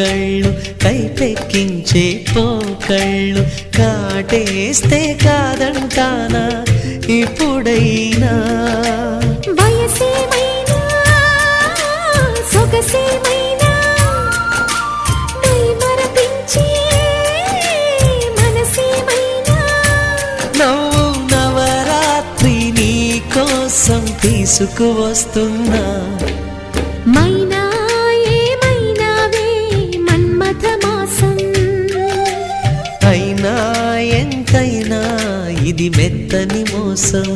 కళ్ళు కైపెక్కించే పోకళ్ళు కాటేస్తే కాదంటానా ఇప్పుడైనా వయసేమైనా సొగసేమైనా మరపించే మనసేమైనా నవ్వు నవరాత్రి నీ కోసం తీసుకువస్తున్నా మైనా ఏమైనావే మన్మథ మాసం అయినా ఎంతైనా ఇది మెత్తని మోసం